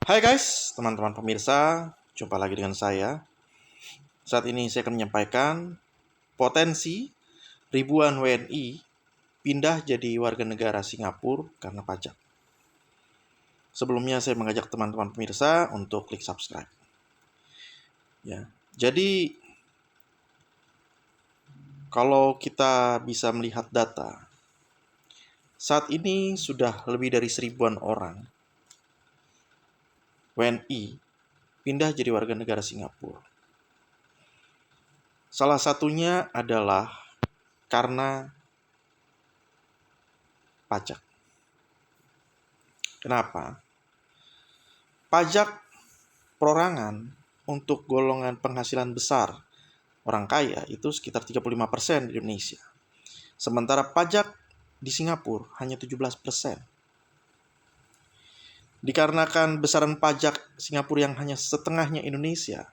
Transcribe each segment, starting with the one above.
Hai guys, teman-teman pemirsa, jumpa lagi dengan saya. Saat ini saya akan menyampaikan potensi ribuan WNI pindah jadi warga negara Singapura karena pajak. Sebelumnya saya mengajak teman-teman pemirsa untuk klik subscribe. Ya, jadi kalau kita bisa melihat data, saat ini sudah lebih dari 1.000-an orang WNI pindah jadi warga negara Singapura. Salah satunya adalah karena pajak. Kenapa? Pajak perorangan untuk golongan penghasilan besar orang kaya itu sekitar 35% di Indonesia. Sementara pajak di Singapura hanya 17%. Dikarenakan besaran pajak Singapura yang hanya setengahnya Indonesia,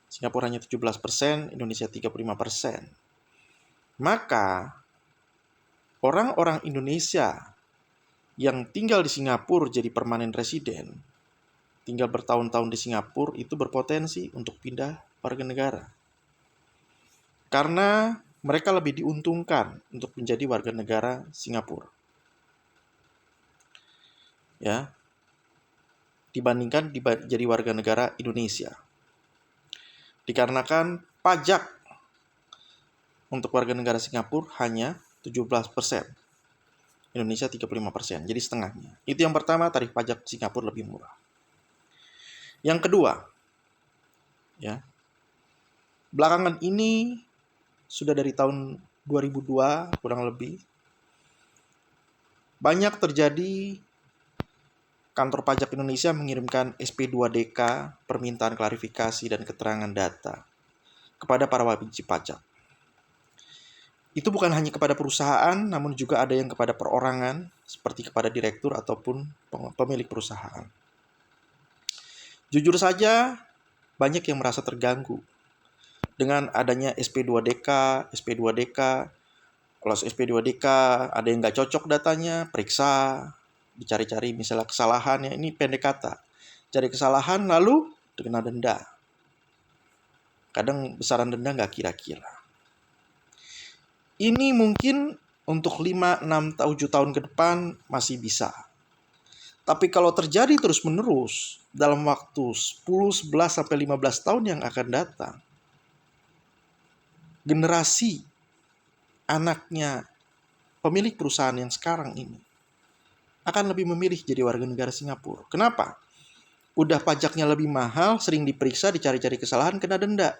Singapura hanya 17%, Indonesia 35%. Maka orang-orang Indonesia yang tinggal di Singapura jadi permanen residen, tinggal bertahun-tahun di Singapura itu berpotensi untuk pindah warga negara. Karena mereka lebih diuntungkan untuk menjadi warga negara Singapura. Ya. Dibandingkan jadi warga negara Indonesia. Dikarenakan pajak untuk warga negara Singapura hanya 17%. Indonesia 35%, jadi setengahnya. Itu yang pertama, tarif pajak Singapura lebih murah. Yang kedua, ya. Belakangan ini sudah dari tahun 2002 kurang lebih banyak terjadi kantor pajak Indonesia mengirimkan SP2DK, permintaan klarifikasi dan keterangan data kepada para wajib pajak. Itu bukan hanya kepada perusahaan, namun juga ada yang kepada perorangan, seperti kepada direktur ataupun pemilik perusahaan. Jujur saja, banyak yang merasa terganggu dengan adanya SP2DK, SP2DK. Kalau SP2DK ada yang nggak cocok datanya, periksa, dicari-cari misalnya kesalahannya, ini pendek kata. Cari kesalahan lalu dikena denda. Kadang besaran denda nggak kira-kira. Ini mungkin untuk 5, 6, 7 tahun ke depan masih bisa. Tapi kalau terjadi terus-menerus dalam waktu 10, 11, sampai 15 tahun yang akan datang, generasi anaknya pemilik perusahaan yang sekarang ini akan lebih memilih jadi warga negara Singapura. Kenapa? Udah pajaknya lebih mahal, sering diperiksa, dicari-cari kesalahan, kena denda.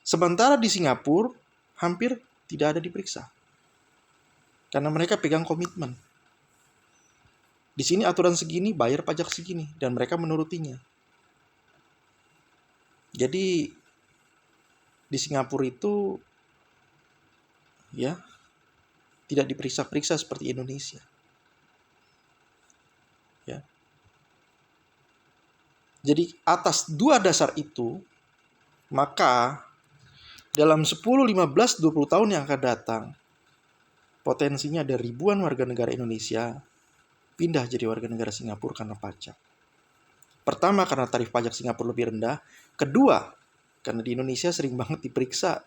Sementara di Singapura hampir tidak ada diperiksa. Karena mereka pegang komitmen. Di sini aturan segini, bayar pajak segini, dan mereka menurutinya. Jadi di Singapura itu ya tidak diperiksa-periksa seperti Indonesia. Ya. Jadi atas dua dasar itu, maka dalam 10, 15, 20 tahun yang akan datang, potensinya ada ribuan warga negara Indonesia pindah jadi warga negara Singapura karena pajak. Pertama, karena tarif pajak Singapura lebih rendah. Kedua, karena di Indonesia sering banget diperiksa.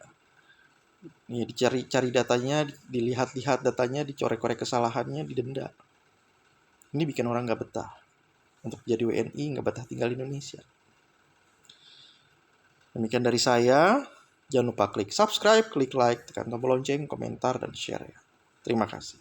Ya, dicari-cari datanya, dilihat-lihat datanya, dicorek-korek kesalahannya, didenda. Ini bikin orang nggak betah. Untuk jadi WNI, nggak betah tinggal di Indonesia. Demikian dari saya. Jangan lupa klik subscribe, klik like, tekan tombol lonceng, komentar, dan share ya. Terima kasih.